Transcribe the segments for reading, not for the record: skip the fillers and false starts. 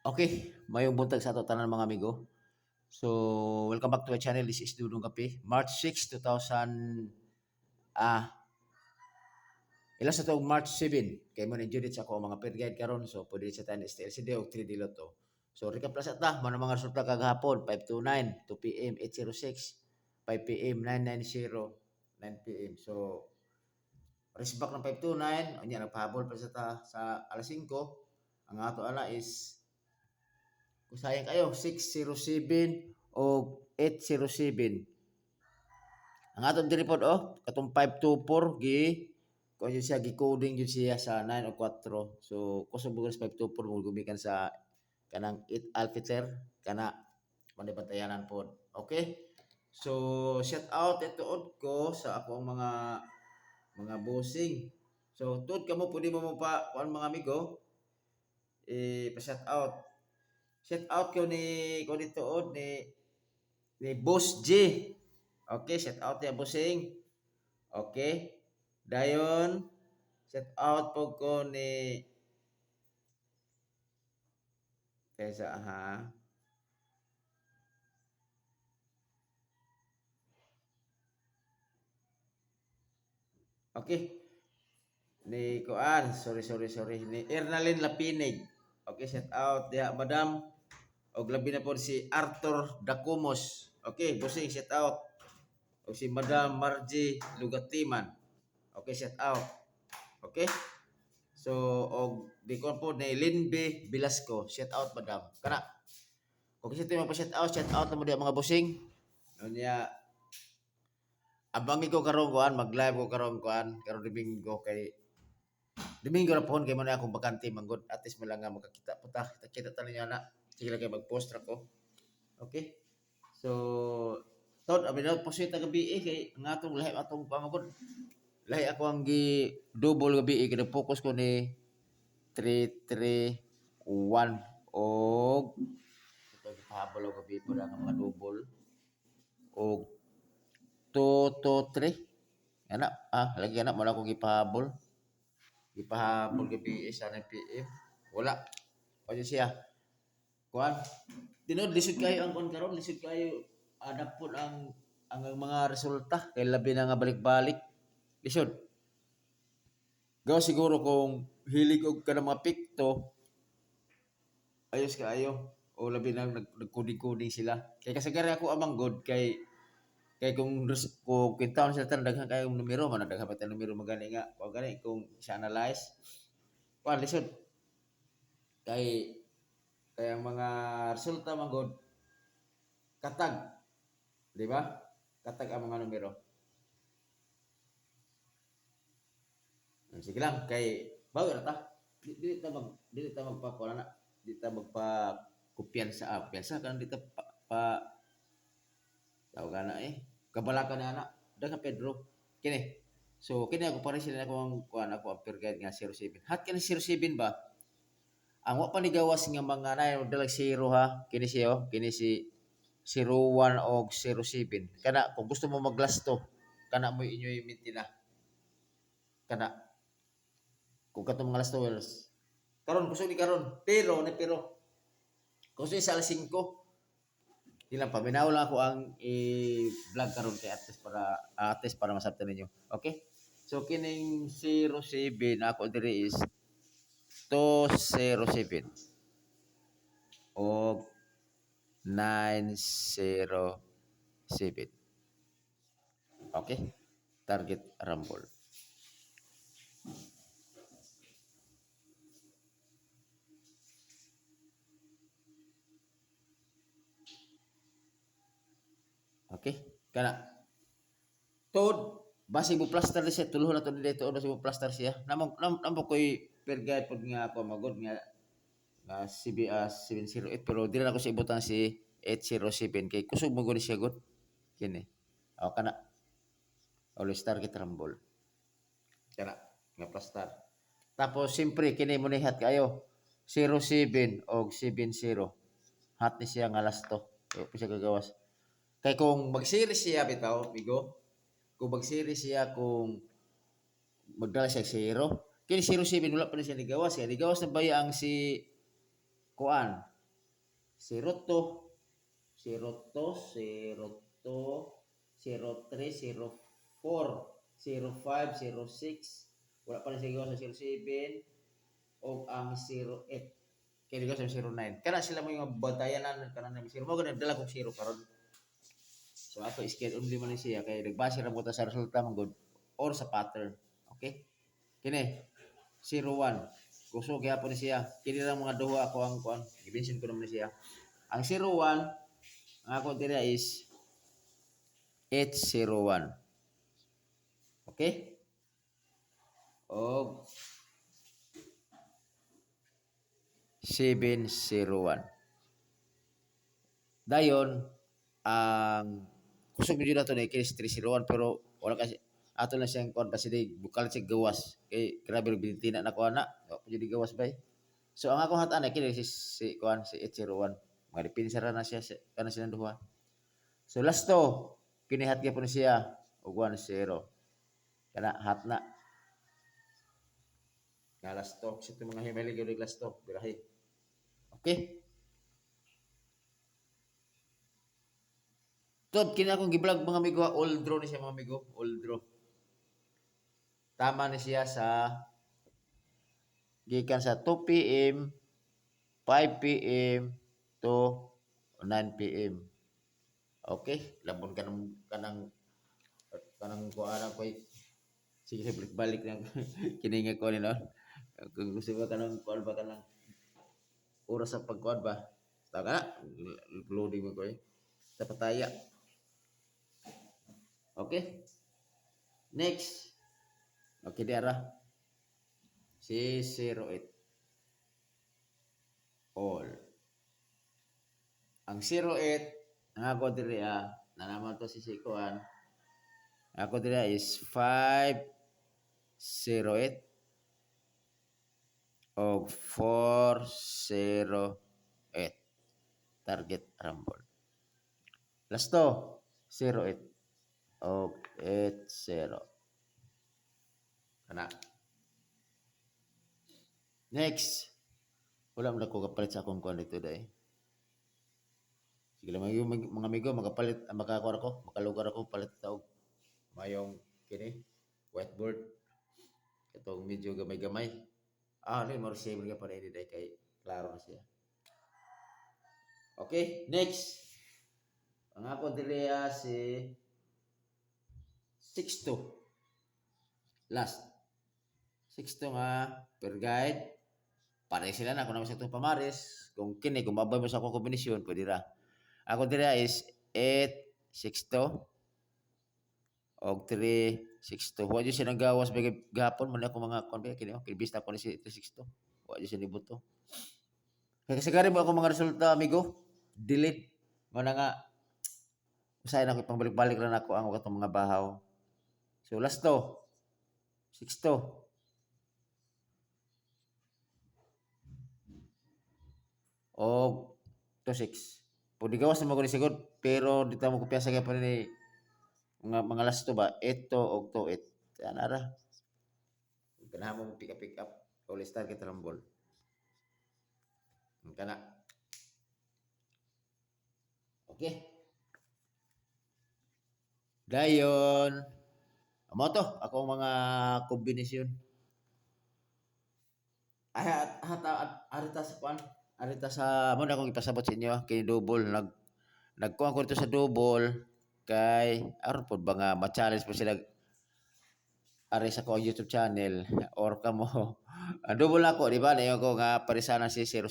Okay, mayong buntag sa ato tanan mga amigo. So, welcome back to my channel. This is Dudong Kape. March 6, 2000 ilan sa to March 7. Kay mo ni Judith sa ako ang mga per guide karon. So, pwede sa tayo STLCD o 3 dilot to. So, recap lang sa ta, mga mga resulta kagahapon, 5:29, 2 p.m. 8:06, 5 p.m. 9:90, 9 p.m. So, rest back ng 5:29, anya nagpahabol pa sa ta sa alas 5. Ang ato ala is kung sayang kayo, 607 o 807. Ang atong direport katong 524 kung yun siya gi-coding yun siya sa 9 o 4. So kusog bugas 524 mo gumikan sa kanang 8 alphabet kana manibantayanan pod. Okay? So shout out ituod ko sa akong mga bossing. So tuod kamo pwede mo pa kuan mga amigo pa-shout out. Shout out ko ni ko dito ni Boss J. Okay, shout out ya bossing. Okay. Dayon shout out po ko ni Tesa ha. Okay. Ni Kuan, sorry ni Ernalyn Lapinig. Okay, shout out diha madam. Og labi na po si Arthur Dacumos. Okay, bossing shout out. O si Madam Margie Lugatiman. Okay, shout out. Okay? So, og di ko po ni Linby Velasco. Shout out, madam. Kana. Kung kasi ito yung shout out na mo di mga bossing. Unya, abangi ko karon kuan, mag-live ko karon kuan, karon Domingo Domingo na pohon kay mo na akong bakante manggod. At least mo lang nga makakita po ta. Kita tali niya na. Sige lang kayo mag-post ra ko. Okay? So, Tod, abi na post ta gabi kay ang atong lahi atong pamagod. Lahi ako ang gi double gabi kay focus ko ni 331 og ito gipahabol og gabi po ang mga double og 223 ana lagi ana wala ko gipahabol gabi sa 9 PM wala o siya kuan tinod lisod kayo ang kuan karon lisod kayo adapon ang mga resulta kay labi na nga balik-balik lisod gaw siguro kung hilig og kanang mga pikto ayos kaayo o labi na nagkuding-kuding sila kay kasagari ako amang god kay kung kintaon sila tan daghan kayong numero man daghan pa numero magani nga kung gani kung siya analyze kuan lisod kay ang mga resulta man god katag di ba katag ang mga numero sige lang kay bago na ta dili ta magpakuha na di ta magpa kumpiyansa piyansa kan di ta pa tawag na kabalakan na anak daghang Pedro kini so kini ako pare sila ako ang ako ang tour guide nga 07 hat kini 07 ba ang wa pa ni gawas nga mga nay dalag 0 ha kini siya kini si 01 og 07 kana kung gusto mo maglasto kana mo inyo mintina kana kung katong mga last hours karon gusto ni karon pero gusto sa alas 5 ilang paminaw lang ako ang i-vlog karon kay at least para masabtan ninyo. Okay? So kining 07 ako diri is 207 o 907. Okay? Target rumble. Okay? Kana Tod, basi mo plaster siya, tuluhon na to dito, basi mo plaster siya. Namo ko'y per guide pod nga ako magod nga CBS 708 pero dili na ko sa ibutan si 807 kay kusog mo gud siya gud. Kini. O kana always target rumble. Kana nga plaster. Tapos siyempre kini mo nihat kayo 07 og 70. Hat ni siya nga last to. Kaya siya gagawas. Kay kung mag-series siya bitaw, bigo, kung mag-series siya kung magdala siya 0 kini 07 wala pa na siya nigawas kaya nigawas na baya ang si kuan 02, 02, 02, 03, 04, 05, 06, wala pa rin sigaw sa 07, o ang 08. Kaya ligaw sa 09. Kana sila mo yung bantayanan kana na 0. Mo ganun dala kong 0 karon. So ato scale only man siya kay nagbase ra mo ta sa resulta man good or sa pattern. Okay? Kini 01. Kusog gyapon ni siya. Kini lang mga duha ako ang kuan. Gibensin ko naman siya. Ang 01 ang ako dira is 801. Okay? O 701. Dayon ang kusog medyo na to na kini 301 pero wala kasi ato na siyang kuan kasi di bukal siya gawas kay grabe bintina na ko ana jadi gawas bay. So ang akong hatan kini si kuan si 801 mga dipinsa ra na siya kana sila duha. So last to kini hat gyapon siya og 10 kana hat na last to sa mga himay gyud last to birahe. Okay? Tod kini akong gi-vlog mga amigo, all draw ni siya mga amigo, all draw. Tama ni siya sa gikan sa 2 PM, 5 PM to 9 PM. Okay, labon kanang kuana ko sige balik na kini ko ni no. Kung gusto ba kanang kuan ba kanang oras sa pagkuan ba. Taga na loading mo ko sa pataya. Okay? Next. Okay, diara. Si 08. All. Ang 08, ang ako diri na naman to si Sikuan. Ako diri is 508 o 408. Target rumble. Last to, 08 o 80. Kana. Next. Wala mo na ko kapalit sa akong kuan dito dai. Sige lang mga amigo makapalit makakuha ako, makalugar ako palit taog. Mayong kini whiteboard. Katong medyo gamay-gamay. Ni mo save nga pa rin dai kay klaro na siya. Okay, next. Ang ako dili si 62. Last. 62 nga per guide. Pare sila na kung naman sa itong pamaris. Kung kini, kung mabay mo sa akong kombinasyon, pwede ra. Ako dira is 8, 6, 2 og 3, 6, 2. Huwag yun siya nagawas bagay gapon. Muna ako mga konbay. Kini, kinibista ko ni si 3, 6, 2. Huwag yun siya nibuto. Kaya kasi gari mo ako mga resulta, amigo. Delete. Muna nga, usahin ako ipang-balik-balik lang ako ang itong mga bahaw. So, last to. 6, 2. O 2-6. Pwede gawas na mga sigod, pero dito mo kupya sa kaya pa ni mga last to ba? 8 o 2-8. Yan ara. Ganahan mo pick up. All star kita rambol. Kana. Okay. Dayon. Amo to, ako mga kombinasyon. Arita sa kwan. Arita sa mo na akong ipasabot sa inyo kay double nagkuha ko dito sa double kay aron pod ba nga ma-challenge po sila ari sa ko YouTube channel or kamo double ako di ba nayo ko nga parisana si 0000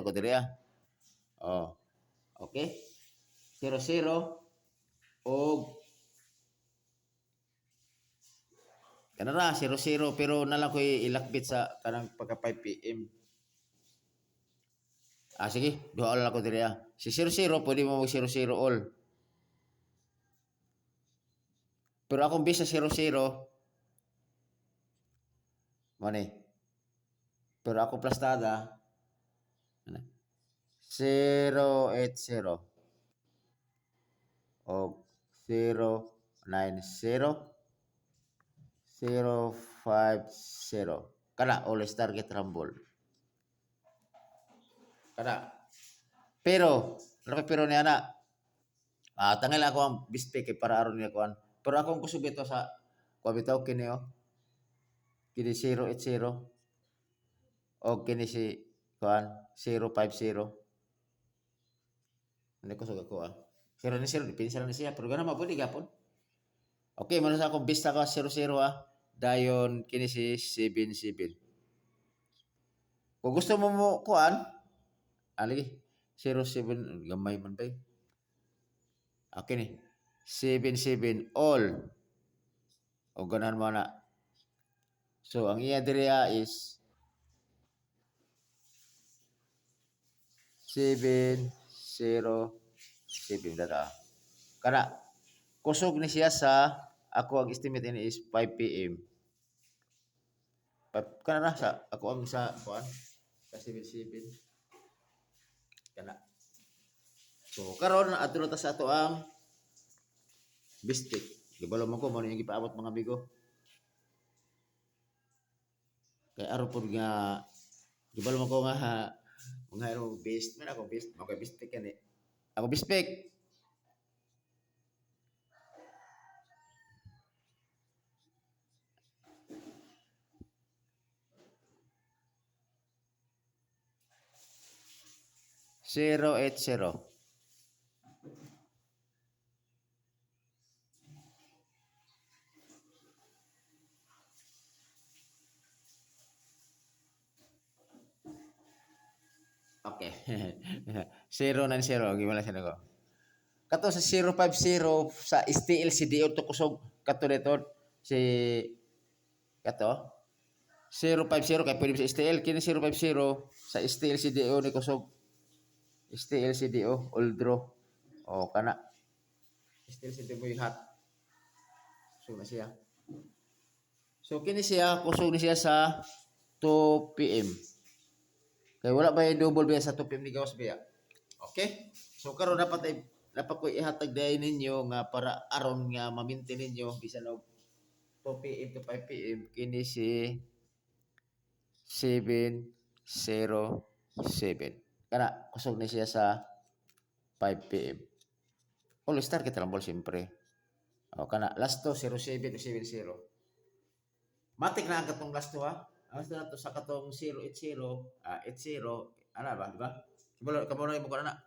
ko diri oh okay 00 og kanara 00 pero nalang ko ilakbit sa kanang pagka 5 PM. Sige, duha all ako diri Si 00 pwede mo mag 00 all. Pero akong bisa 00 mo ni. Pero ako plastada 080 o 090 050 kana all star get rumble kana Pero, ano kay pero niya na, tanggal ako ang bispe kay para aron niya kuan. Pero akong kusog ito sa kuan bitaw kini kini 080 o kini si kuan 050. Ano kusog ako 0 ni 0 dipinsa lang ni siya pero ganun mapudi gapon. Okay, mano sa akong bista ka 00 dayon kini si 77. Kung gusto mo kuan, lagi 07 gamay man ba? Okay ni 77 all. O ganan mo na. So ang iya diri is 707 data. Kana kusog ni siya sa ako ang estimate ini is 5 PM. Kana na sa ako ang sa kuan sa 77 kana. So karon adto ta sa ato ang bistik. Gibalo mo ko mo yung gipaabot mga amigo. Kay araw pod nga gibalo mo ko nga mga ano best man ako best mga bistik kan eh. Ako bistik 080. Okay. 090 gimana sa nako. Kato sa 050 sa STLCDO to kusog kato dito si kato 050 kay pwede sa STL kini 050 sa STLCDO ni kusog STLCDO Oldro. O kana STLCDO mo hat. So na siya. So kini siya kusog ni siya sa 2 PM. Kay wala ba yung double ba sa 2 PM ni gawas ba? Okay? So karon dapat ko ihatag dai ninyo nga para aron nga ma-maintain ninyo bisan og 2 PM to 5 PM kini si 707. Kana kusog ni siya sa 5 PM. All star kita lang bol siyempre. O kana last to 07 to 70. Matik na ang katong last to Ang last na to sa katong 080 80 ana ba di ba? Kamo na mo kana.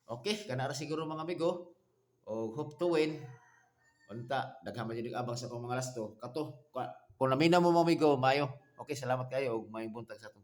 Okay, kana ra siguro mga amigo. O hope to win. Unta, daghan man jud abang sa akong mga lasto. Kato, kung namina mo mga amigo, mayo. Okay, salamat kayo ug may buntag sa atong